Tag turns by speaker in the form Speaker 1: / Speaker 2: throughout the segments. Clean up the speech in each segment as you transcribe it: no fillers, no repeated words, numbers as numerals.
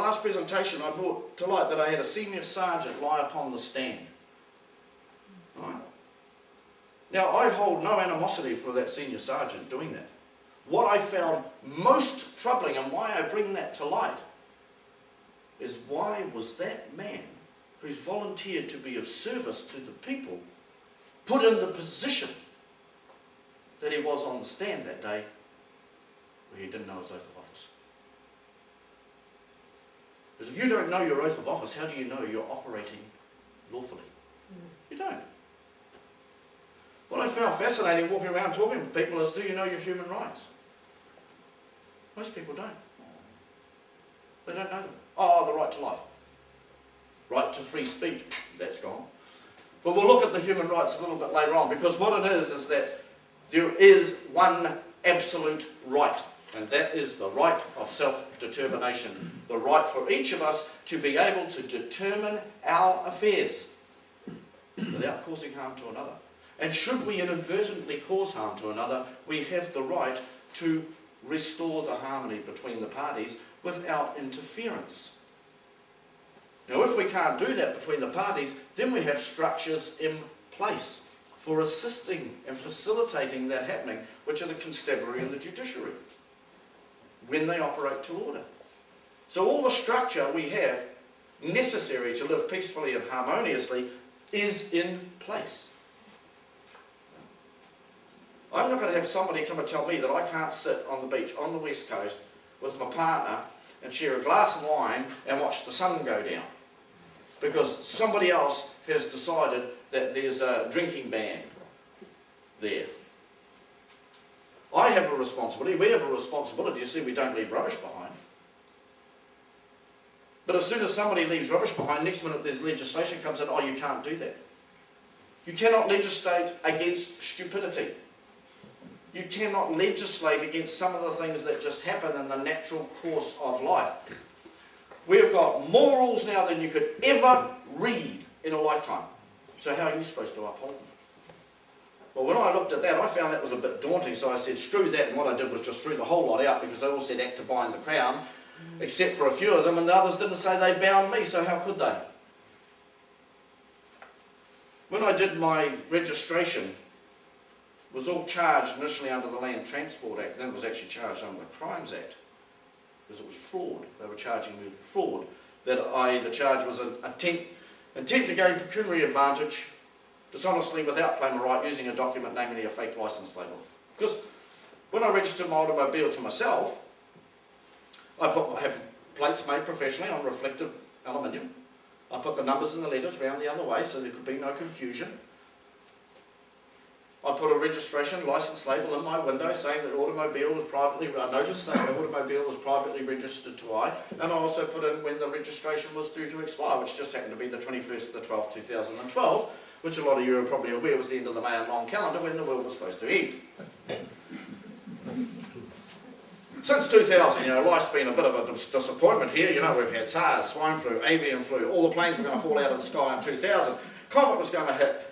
Speaker 1: last presentation I brought to light that I had a senior sergeant lie upon the stand. Right? Now, I hold no animosity for that senior sergeant doing that. What I found most troubling, and why I bring that to light, is why was that man, who's volunteered to be of service to the people, put in the position that he was on the stand that day, where he didn't know his oath of office? Because if you don't know your oath of office, how do you know you're operating lawfully? You don't. What I found fascinating walking around talking to people is, do you know your human rights? Most people don't. They don't know them. Oh, the right to life. Right to free speech. That's gone. But we'll look at the human rights a little bit later on, because what it is that there is one absolute right, and that is the right of self-determination. The right for each of us to be able to determine our affairs without causing harm to another. And should we inadvertently cause harm to another, we have the right to restore the harmony between the parties without interference. Now, if we can't do that between the parties, then we have structures in place for assisting and facilitating that happening, which are the Constabulary and the Judiciary, when they operate to order. So all the structure we have necessary to live peacefully and harmoniously is in place. I'm not going to have somebody come and tell me that I can't sit on the beach on the west coast with my partner and share a glass of wine and watch the sun go down, because somebody else has decided that there's a drinking ban there. I have a responsibility, we have a responsibility to see we don't leave rubbish behind. But as soon as somebody leaves rubbish behind, next minute there's legislation comes in, oh, you can't do that. You cannot legislate against stupidity. You cannot legislate against some of the things that just happen in the natural course of life. We've got more rules now than you could ever read in a lifetime. So how are you supposed to uphold them? Well, when I looked at that, I found that was a bit daunting, so I said, screw that, and what I did was just threw the whole lot out, because they all said act to bind the crown, except for a few of them, and the others didn't say they bound me, so how could they? When I did my registration, it was all charged initially under the Land Transport Act, then it was actually charged under the Crimes Act, because it was fraud. They were charging me with fraud. The charge was an intent to gain pecuniary advantage, dishonestly without claim of right, using a document, namely a fake licence label. Because when I registered my automobile to myself, I have plates made professionally on reflective aluminium. I put the numbers and the letters round the other way so there could be no confusion. I put a registration licence label in my window saying that automobile was privately, a notice saying the automobile was privately registered to I, and I also put in when the registration was due to expire, which just happened to be the 21st of the 12th, 2012, which a lot of you are probably aware was the end of the Mayan long calendar when the world was supposed to end. Since 2000, life's been a bit of a disappointment here. We've had SARS, swine flu, avian flu, all the planes were going to fall out of the sky in 2000, comet was going to hit,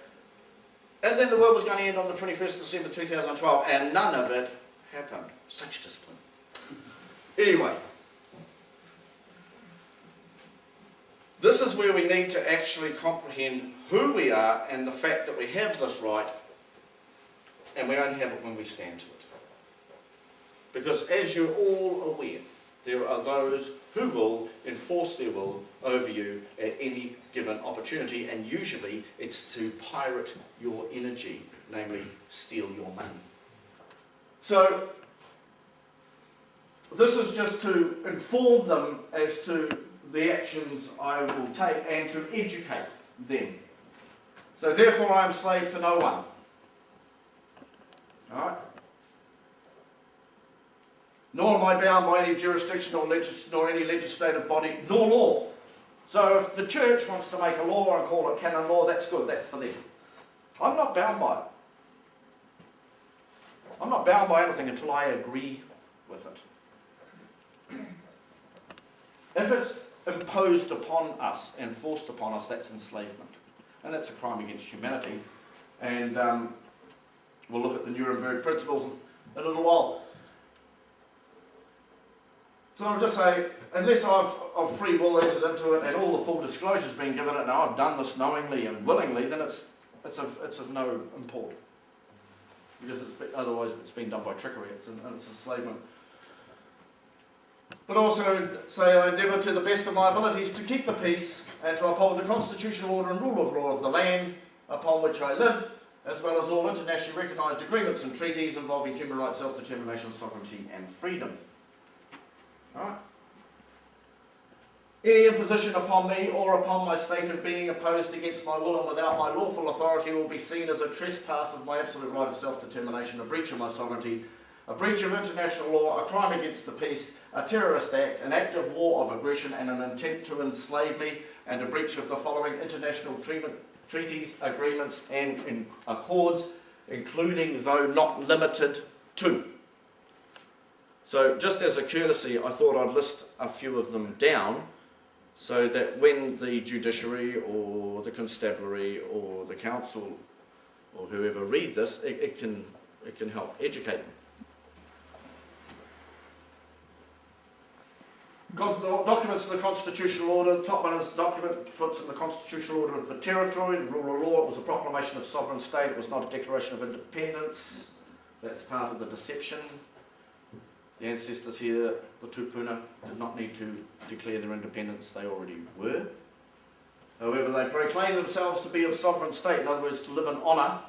Speaker 1: and then the world was going to end on the 21st of December 2012, and none of it happened. Such a discipline. Anyway, this is where we need to actually comprehend who we are and the fact that we have this right, and we only have it when we stand to it. Because as you're all aware, there are those who will enforce their will over you at any given opportunity, and usually it's to pirate your energy, namely steal your money. So this is just to inform them as to the actions I will take and to educate them. So therefore I am slave to no one. Alright? Nor am I bound by any jurisdiction nor any legislative body, nor law. So if the church wants to make a law and call it canon law, that's good, that's for them. I'm not bound by it. I'm not bound by anything until I agree with it. If it's imposed upon us and forced upon us, that's enslavement. And that's a crime against humanity. And we'll look at the Nuremberg principles in a little while. So I'll just say, unless I've of free will entered into it and all the full disclosure's been given it, now I've done this knowingly and willingly, then it's of no import. Because otherwise it's been done by trickery, it's enslavement. But also say I endeavour to the best of my abilities to keep the peace and to uphold the constitutional order and rule of law of the land upon which I live, as well as all internationally recognised agreements and treaties involving human rights, self-determination, sovereignty and freedom. Alright? Any imposition upon me or upon my state of being opposed against my will and without my lawful authority will be seen as a trespass of my absolute right of self-determination, a breach of my sovereignty, a breach of international law, a crime against the peace, a terrorist act, an act of war of aggression and an intent to enslave me, and a breach of the following international treaties, agreements and accords, including though not limited to. So just as a courtesy, I thought I'd list a few of them down so that when the judiciary or the constabulary or the council or whoever read this, it can help educate them. Documents in the constitutional order. The top one is the document puts in the constitutional order of the territory, the rule of law. It was a proclamation of sovereign state. It was not a declaration of independence. That's part of the deception. The ancestors here, the tupuna, did not need to declare their independence. They already were. However, they proclaim themselves to be of sovereign state, in other words, to live in honour,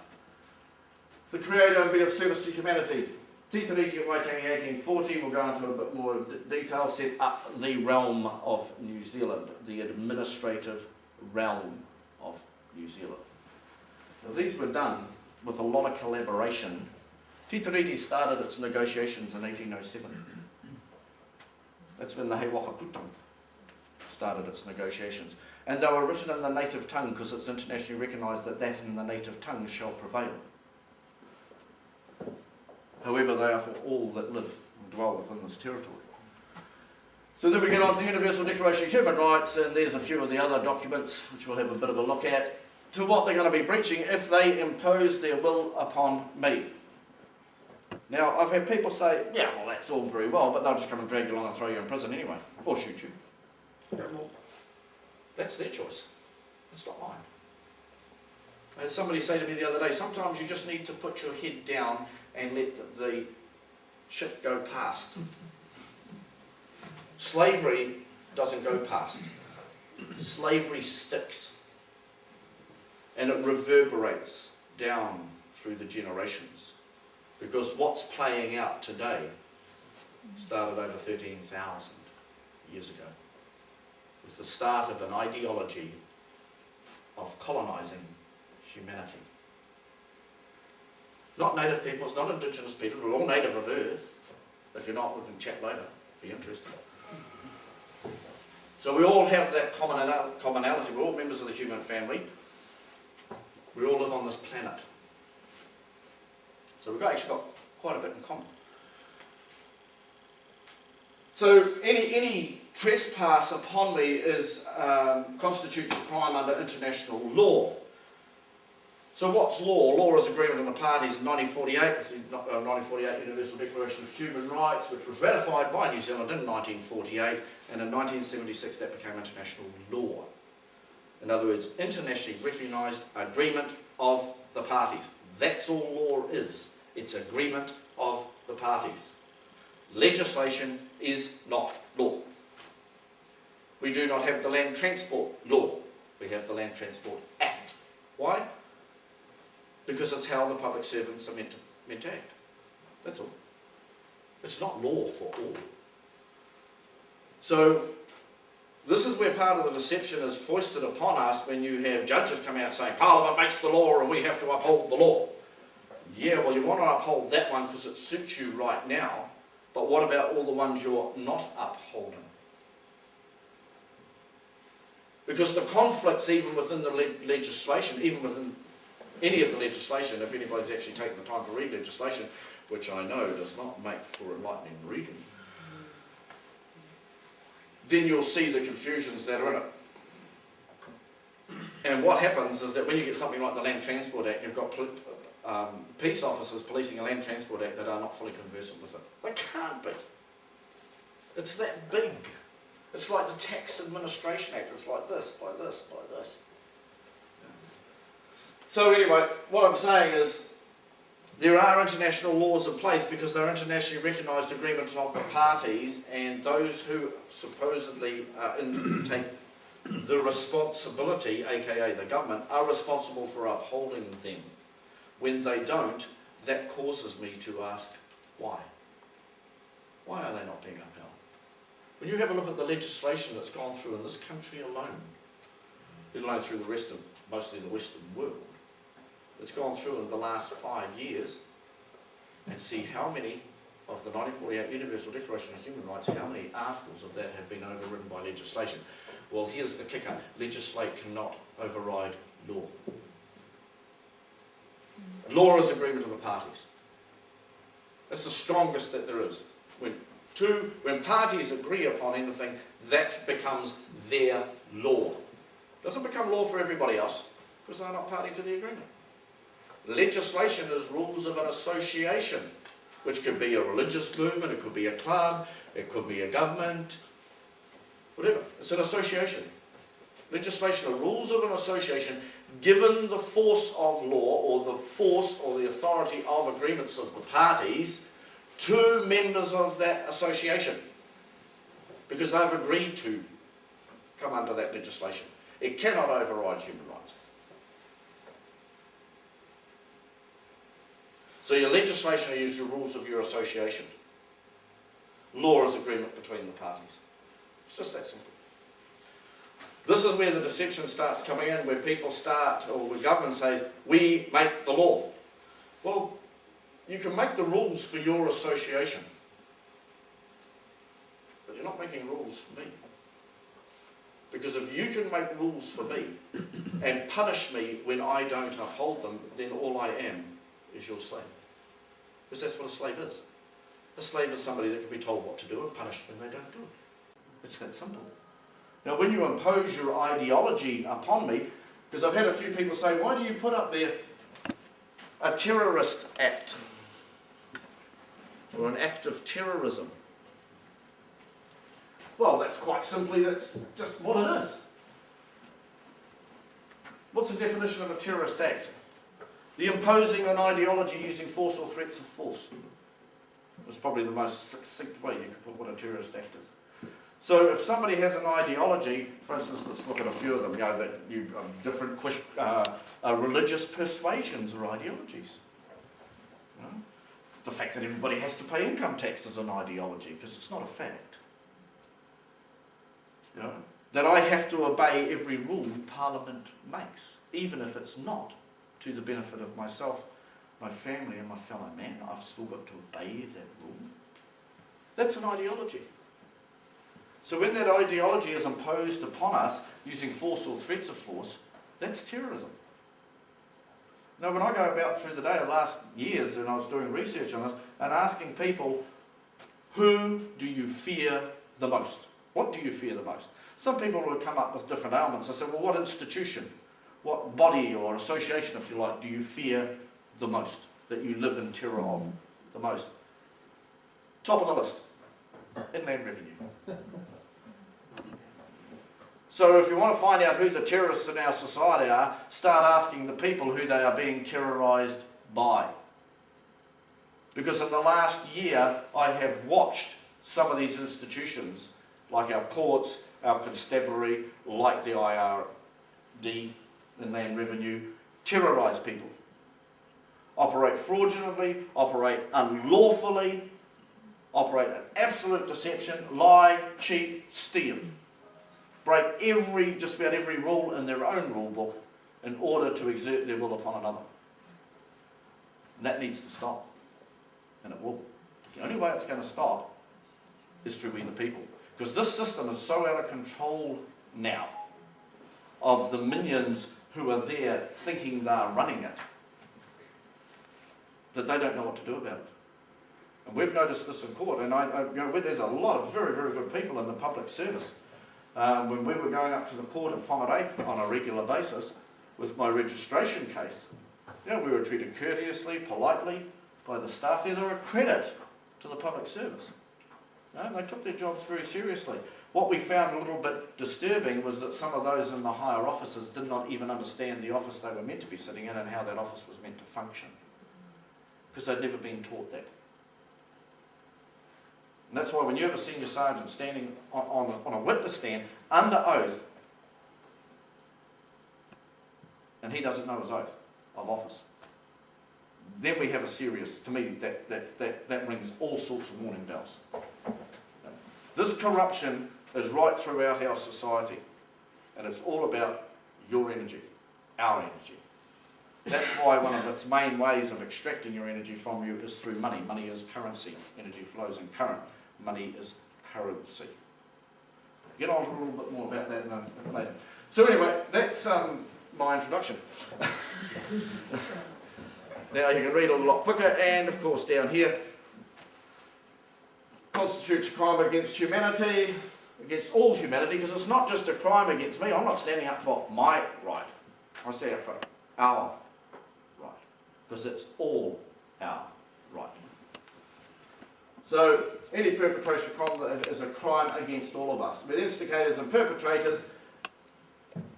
Speaker 1: the Creator, and be of service to humanity. Nu Tireni, Waitangi 1840, we'll go into a bit more detail, set up the realm of New Zealand, the administrative realm of New Zealand. Now, these were done with a lot of collaboration. Nu Tireni started its negotiations in 1807. That's when the Hei Waka Putang started its negotiations. And they were written in the native tongue because it's internationally recognised that in the native tongue shall prevail. However, they are for all that live and dwell within this territory. So then we get on to the Universal Declaration of Human Rights, and there's a few of the other documents which we'll have a bit of a look at, to what they're going to be breaching if they impose their will upon me. Now, I've had people say, yeah, well, that's all very well, but they'll just come and drag you along and throw you in prison anyway, or shoot you. Well, that's their choice. It's not mine. I had somebody say to me the other day, sometimes you just need to put your head down and let the shit go past. Slavery doesn't go past. Slavery sticks. And it reverberates down through the generations. Because what's playing out today started over 13,000 years ago, with the start of an ideology of colonising humanity. Not native peoples, not indigenous people, we're all native of Earth. If you're not, we can chat later, be interested. So we all have that commonality, we're all members of the human family. We all live on this planet. So we've actually got quite a bit in common. So any trespass upon me constitutes a crime under international law. So what's law? Law is agreement of the parties in 1948, the 1948 Universal Declaration of Human Rights, which was ratified by New Zealand in 1948, and in 1976 that became international law. In other words, internationally recognised agreement of the parties. That's all law is. It's agreement of the parties. Legislation is not law. We do not have the Land Transport Law. We have the Land Transport Act. Why? Because it's how the public servants are meant to act. That's all. It's not law for all. So this is where part of the deception is foisted upon us when you have judges coming out saying Parliament makes the law and we have to uphold the law. Yeah, well, you want to uphold that one because it suits you right now, but what about all the ones you're not upholding? Because the conflicts even within the legislation, even within any of the legislation, if anybody's actually taken the time to read legislation, which I know does not make for enlightening reading, then you'll see the confusions that are in it. And what happens is that when you get something like the Land Transport Act, you've got peace officers policing a Land Transport Act that are not fully conversant with it. They can't be. It's that big. It's like the Tax Administration Act. It's like this, by this, by this. So anyway, what I'm saying is there are international laws in place because they're internationally recognised agreements of the parties, and those who supposedly take the responsibility, aka the government, are responsible for upholding them. When they don't, that causes me to ask, why? Why are they not being upheld? When you have a look at the legislation that's gone through in this country alone, let alone through the rest of, mostly the Western world, it's gone through in the last 5 years, and see how many of the 1948 Universal Declaration of Human Rights, how many articles of that have been overridden by legislation. Well, here's the kicker. Legislate cannot override law. Law is agreement of the parties. That's the strongest that there is. When parties agree upon anything, that becomes their law. It doesn't become law for everybody else, because they're not party to the agreement. Legislation is rules of an association, which could be a religious movement, it could be a club, it could be a government, whatever. It's an association. Legislation are rules of an association given the force of law, or the force or the authority of agreements of the parties to members of that association, because they've agreed to come under that legislation. It cannot override human rights. So your legislation is your rules of your association. Law is agreement between the parties. It's just that simple. This is where the deception starts coming in, where people start, or where government says, we make the law. Well, you can make the rules for your association, but you're not making rules for me. Because if you can make rules for me and punish me when I don't uphold them, then all I am is your slave. Because that's what a slave is. A slave is somebody that can be told what to do and punished when they don't do it. It's that simple. Now when you impose your ideology upon me, because I've had a few people say, why do you put up there a terrorist act? Or an act of terrorism? Well, that's quite simply, that's just what it is. What's the definition of a terrorist act? The imposing an ideology using force or threats of force. That's probably the most succinct way you could put what a terrorist act is. So if somebody has an ideology, for instance, let's look at a few of them, that you different religious persuasions or ideologies. The fact that everybody has to pay income tax is an ideology, because it's not a fact. That I have to obey every rule Parliament makes, even if it's not to the benefit of myself, my family and my fellow man. I've still got to obey that rule. That's an ideology. So when that ideology is imposed upon us using force or threats of force, that's terrorism. Now when I go about through the day, the last years, and I was doing research on this, and asking people, who do you fear the most? What do you fear the most? Some people would come up with different ailments. I said, well, what institution, what body or association, if you like, do you fear the most, that you live in terror of the most? Top of the list, Inland Revenue. So if you want to find out who the terrorists in our society are, start asking the people who they are being terrorised by. Because in the last year, I have watched some of these institutions, like our courts, our constabulary, like the IRD, Inland Revenue, terrorise people. Operate fraudulently, operate unlawfully, operate in absolute deception, lie, cheat, steal. Break just about every rule in their own rule book in order to exert their will upon another. And that needs to stop. And it will. The only way it's going to stop is through we the people. Because this system is so out of control now of the minions who are there thinking they're running it, that they don't know what to do about it. And we've noticed this in court, and there's a lot of very, very good people in the public service. When we were going up to the court at Whangarei on a regular basis with my registration case, we were treated courteously, politely by the staff there. They're a credit to the public service. No, they took their jobs very seriously. What we found a little bit disturbing was that some of those in the higher offices did not even understand the office they were meant to be sitting in and how that office was meant to function, because they'd never been taught that. And that's why when you have a senior sergeant standing on a witness stand under oath, and he doesn't know his oath of office, then we have a serious, to me, that rings all sorts of warning bells. This corruption is right throughout our society, and it's all about your energy, our energy. That's why one of its main ways of extracting your energy from you is through money. Money is currency. Energy flows in current. Money is currency. Get on a little bit more about that later. So anyway, that's my introduction. Now you can read a lot quicker, and of course down here, constitutes a crime against humanity, against all humanity, because it's not just a crime against me. I'm not standing up for my right. I stand up for our right, because it's all our right. So any perpetration of crime is a crime against all of us. But instigators and perpetrators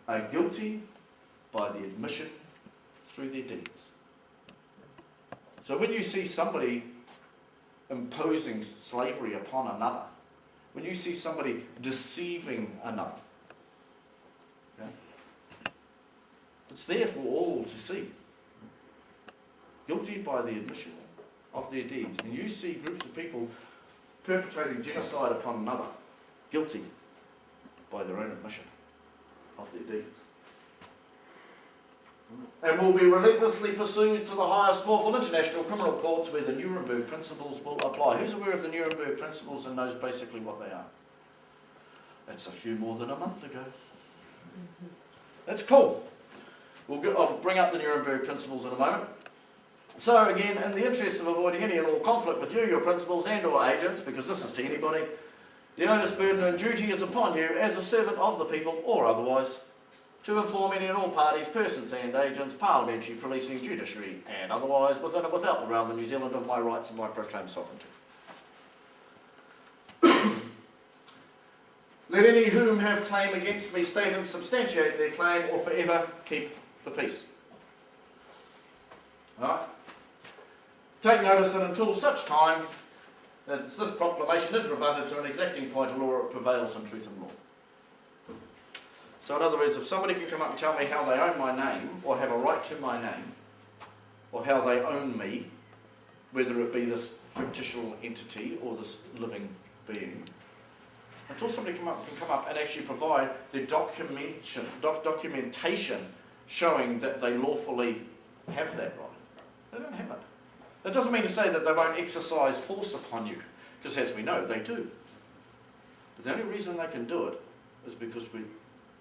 Speaker 1: are guilty by the admission through their deeds. So when you see somebody imposing slavery upon another, when you see somebody deceiving another, okay, it's there for all to see. Guilty by the admission of their deeds. When you see groups of people perpetrating genocide upon another, guilty by their own admission of their deeds. And will be relentlessly pursued to the highest lawful international criminal courts where the Nuremberg principles will apply. Who's aware of the Nuremberg principles and knows basically what they are? That's a few more than a month ago. That's cool. I'll bring up the Nuremberg principles in a moment. So again, in the interest of avoiding any and all conflict with you, your principals and or agents, because this is to anybody, the onus, burden and duty is upon you as a servant of the people or otherwise, to inform any and all parties, persons and agents, parliamentary, policing, judiciary and otherwise, within and without the realm of New Zealand, of my rights and my proclaimed sovereignty. Let any whom have claim against me state and substantiate their claim, or forever keep the peace. Alright? Take notice that until such time that this proclamation is rebutted to an exacting point of law, it prevails in truth and law. So in other words, if somebody can come up and tell me how they own my name, or have a right to my name, or how they own me, whether it be this fictional entity or this living being, until somebody can come up and actually provide the documentation showing that they lawfully have that right, they don't have it. That doesn't mean to say that they won't exercise force upon you, because as we know, they do. But the only reason they can do it is because we,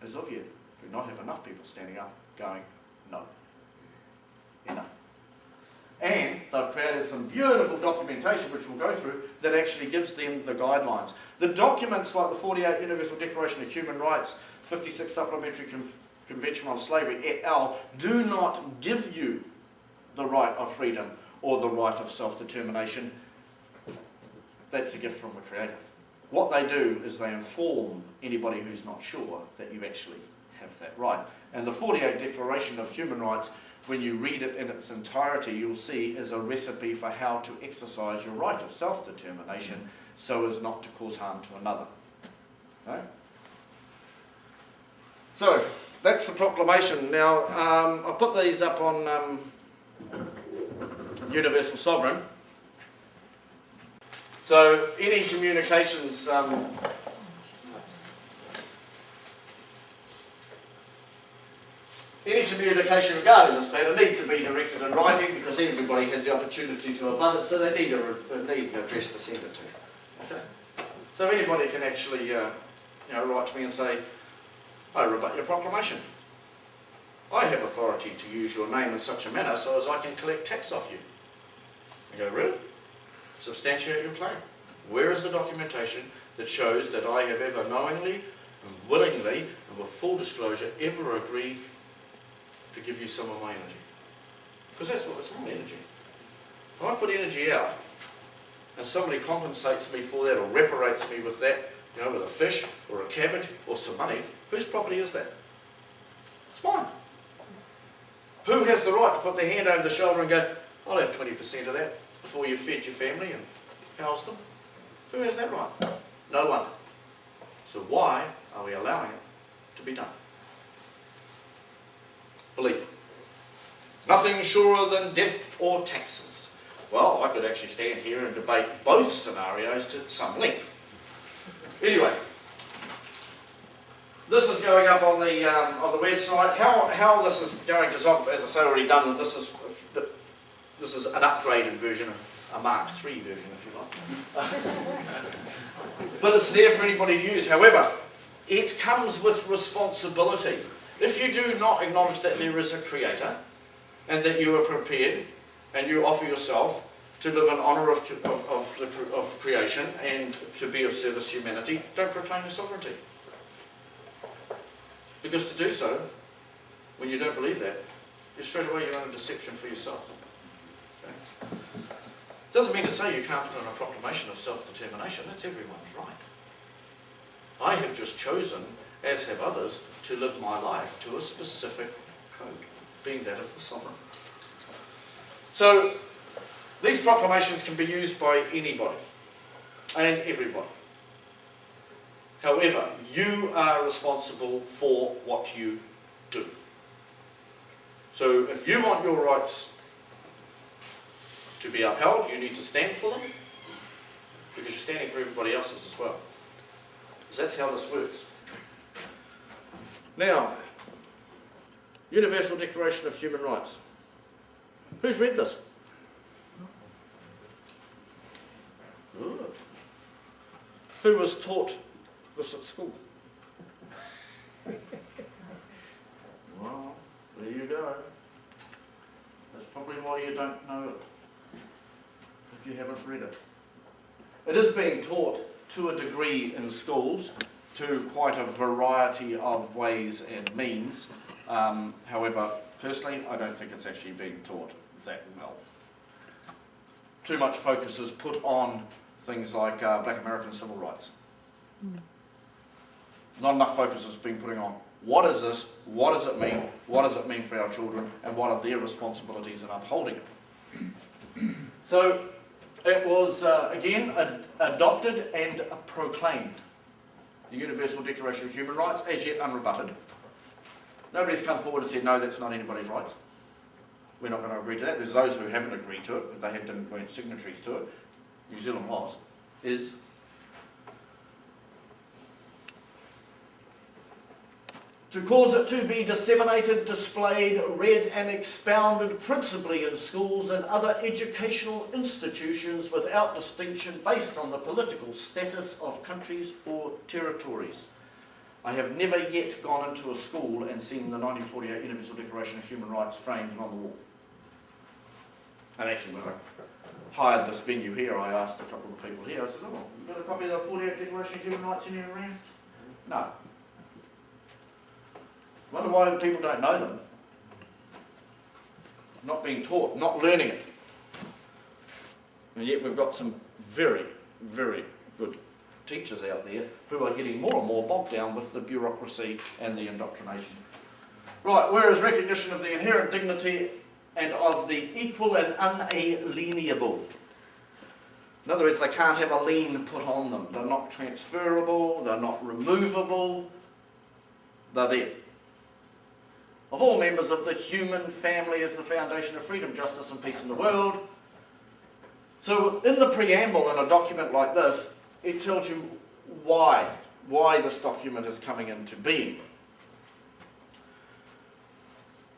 Speaker 1: as of yet, do not have enough people standing up going, no, enough. And they've created some beautiful documentation, which we'll go through, that actually gives them the guidelines. The documents like the 48 Universal Declaration of Human Rights, 56 Supplementary Convention on Slavery, et al., do not give you the right of freedom or the right of self-determination. That's a gift from the Creator. What they do is they inform anybody who's not sure that you actually have that right. And the 48 Declaration of Human Rights, when you read it in its entirety, you'll see is a recipe for how to exercise your right of self-determination so as not to cause harm to another. Okay? So, that's the proclamation. Now, I've put these up on Universal Sovereign. So, any communications... Any communication regarding this matter needs to be directed in writing, because everybody has the opportunity to abut it, so they need an address to send it to. Okay? So anybody can actually write to me and say, I rebut your proclamation. I have authority to use your name in such a manner so as I can collect tax off you. You go, really? Substantiate your claim. Where is the documentation that shows that I have ever knowingly and willingly and with full disclosure ever agreed to give you some of my energy? Because that's what it's my energy. If I put energy out and somebody compensates me for that or reparates me with that, you know, with a fish or a cabbage or some money, whose property is that? It's mine. Who has the right to put their hand over the shoulder and go, I'll have 20% of that before you've fed your family and housed them? Who has that right? No one. So why are we allowing it to be done? Belief. Nothing surer than death or taxes. Well, I could actually stand here and debate both scenarios to some length. Anyway, this is going up on the website. How this is going, because I've, as I say, already done. This is an upgraded version, a Mark III version, if you like. But it's there for anybody to use. However, it comes with responsibility. If you do not acknowledge that there is a creator, and that you are prepared, and you offer yourself to live in honour of creation and to be of service to humanity, don't proclaim your sovereignty. Because to do so, when you don't believe that, you're straight away your own deception for yourself. Okay? Doesn't mean to say you can't put in a proclamation of self-determination. That's everyone's right. I have just chosen, as have others, to live my life to a specific code, being that of the sovereign. So, these proclamations can be used by anybody and everybody. However, you are responsible for what you do. So if you want your rights to be upheld, you need to stand for them, because you're standing for everybody else's as well. Because that's how this works. Now, Universal Declaration of Human Rights. Who's read this? Good. Who was taught this at school? Well, there you go. That's probably why you don't know it, if you haven't read it. It is being taught to a degree in schools, to quite a variety of ways and means. However, personally, I don't think it's actually being taught that well. Too much focus is put on things like Black American civil rights. Not enough focus is being put on what is this, what does it mean for our children, and what are their responsibilities in upholding it. So it was, again, adopted and proclaimed. The Universal Declaration of Human Rights, as yet unrebutted. Nobody's come forward and said, no, that's not anybody's rights. We're not going to agree to that. There's those who haven't agreed to it, but they didn't grant signatories to it. New Zealand was. Is to cause it to be disseminated, displayed, read and expounded principally in schools and other educational institutions without distinction based on the political status of countries or territories. I have never yet gone into a school and seen the 1948 Universal Declaration of Human Rights framed on the wall. And actually, when I hired this venue here, I asked a couple of people here, I said, oh, you got a copy of the 48 Declaration of Human Rights in your around? No. I wonder why people don't know them. Not being taught, not learning it. And yet we've got some very, very good teachers out there who are getting more and more bogged down with the bureaucracy and the indoctrination. Right, whereas recognition of the inherent dignity and of the equal and unalienable. In other words, they can't have a lien put on them. They're not transferable, they're not removable, they're there. Of all members of the human family as the foundation of freedom, justice and peace in the world. So in the preamble in a document like this, it tells you why this document is coming into being.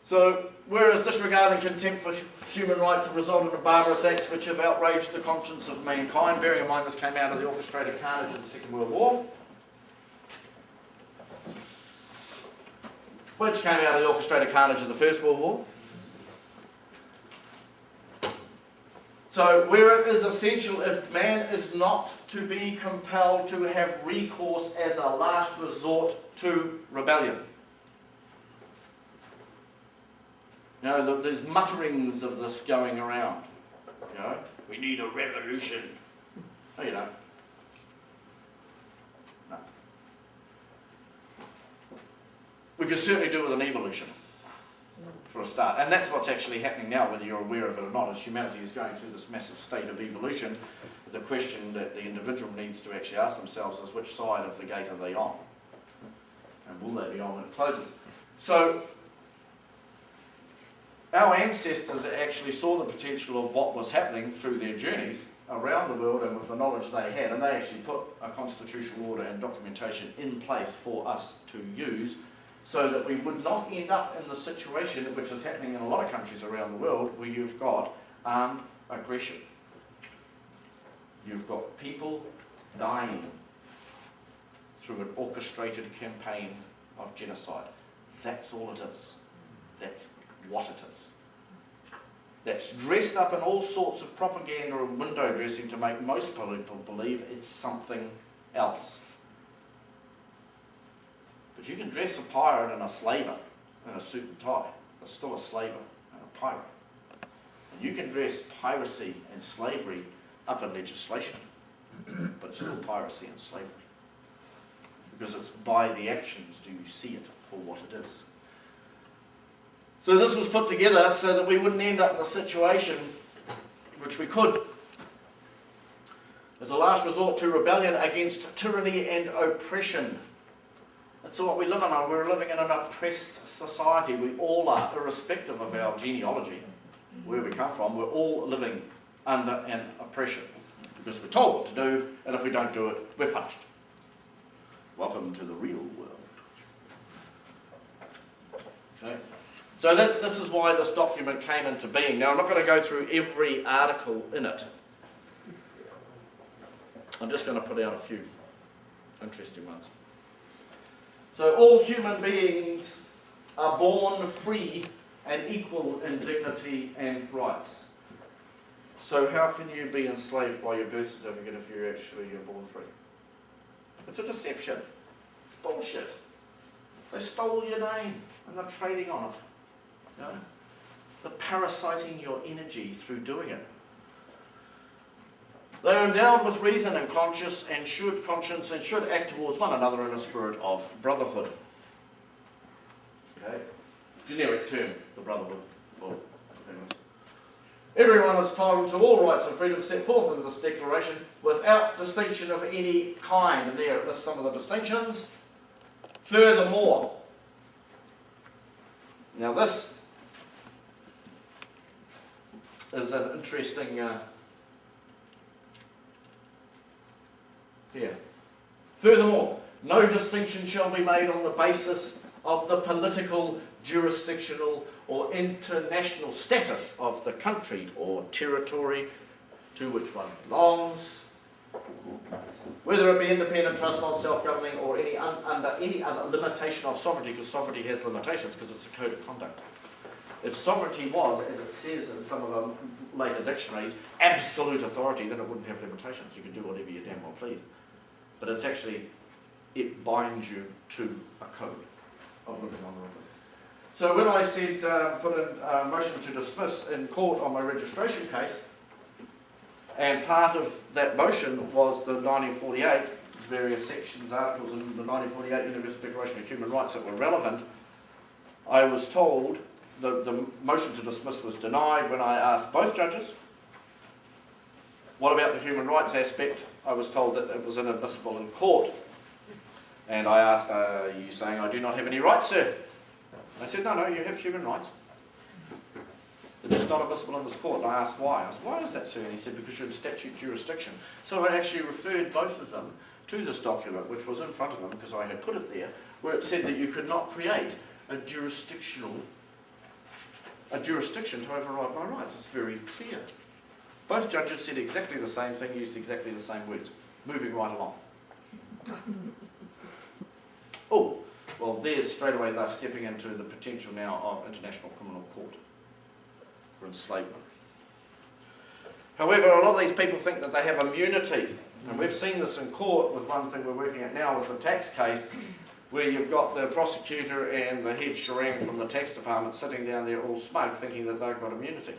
Speaker 1: So, whereas disregard and contempt for human rights have resulted in barbarous acts which have outraged the conscience of mankind, bearing in mind this came out of the orchestrated carnage of the Second World War, which came out of the orchestrated carnage of the First World War. So, where it is essential, if man is not to be compelled to have recourse as a last resort to rebellion. You know, there's mutterings of this going around. You know, we need a revolution. No, you don't. No. We can certainly do with an evolution, for a start. And that's what's actually happening now, whether you're aware of it or not, as humanity is going through this massive state of evolution. The question that the individual needs to actually ask themselves is, which side of the gate are they on? And will they be on when it closes? So, our ancestors actually saw the potential of what was happening through their journeys around the world and with the knowledge they had, and they actually put a constitutional order and documentation in place for us to use, so that we would not end up in the situation which is happening in a lot of countries around the world, where you've got armed aggression. You've got people dying through an orchestrated campaign of genocide. That's all it is. That's what it is. That's dressed up in all sorts of propaganda and window dressing to make most people believe it's something else. But you can dress a pirate and a slaver in a suit and tie. They're still a slaver and a pirate. And you can dress piracy and slavery up in legislation, but it's still piracy and slavery. Because it's by the actions do you see it for what it is. So this was put together so that we wouldn't end up in a situation which we could, as a last resort to rebellion against tyranny and oppression. That's what we live in. We're living in an oppressed society. We all are, irrespective of our genealogy, where we come from. We're all living under an oppression because we're told what to do, and if we don't do it, we're punished. Welcome to the real world. Okay. So this is why this document came into being. Now, I'm not going to go through every article in it. I'm just going to put out a few interesting ones. So all human beings are born free and equal in dignity and rights. So how can you be enslaved by your birth certificate if you're born free? It's a deception. It's bullshit. They stole your name and they're trading on it. You know? They're parasiting your energy through doing it. They are endowed with reason and conscience and should act towards one another in a spirit of brotherhood. Okay? Generic term, the brotherhood. Well, everyone is entitled to all rights and freedoms set forth in this declaration without distinction of any kind. And there are some of the distinctions. Furthermore, now this is an interesting here. Furthermore, no distinction shall be made on the basis of the political, jurisdictional, or international status of the country or territory to which one belongs, whether it be independent, trust, non-self-governing, or under any other limitation of sovereignty, because sovereignty has limitations because it's a code of conduct. If sovereignty was, as it says in some of the later dictionaries, absolute authority, then it wouldn't have limitations. You could do whatever you damn well please. But it's actually, it binds you to a code of living on the river. So when I said, put in a motion to dismiss in court on my registration case, and part of that motion was the 1948, various sections, articles in the 1948 Universal Declaration of Human Rights that were relevant, I was told the motion to dismiss was denied when I asked both judges, what about the human rights aspect? I was told that it was inadmissible in court. And I asked, are you saying I do not have any rights, sir? They said, no, you have human rights. They're just not admissible in this court. And I asked why. I said, why is that, sir? And he said, because you're in statute jurisdiction. So I actually referred both of them to this document, which was in front of them, because I had put it there, where it said that you could not create a jurisdiction to override my rights. It's very clear. Both judges said exactly the same thing, used exactly the same words. Moving right along. Oh, well, there's straight away they're stepping into the potential now of International Criminal Court for enslavement. However, a lot of these people think that they have immunity. And we've seen this in court with one thing we're working at now with the tax case, where you've got the prosecutor and the head sherang from the tax department sitting down there all smug, thinking that they've got immunity.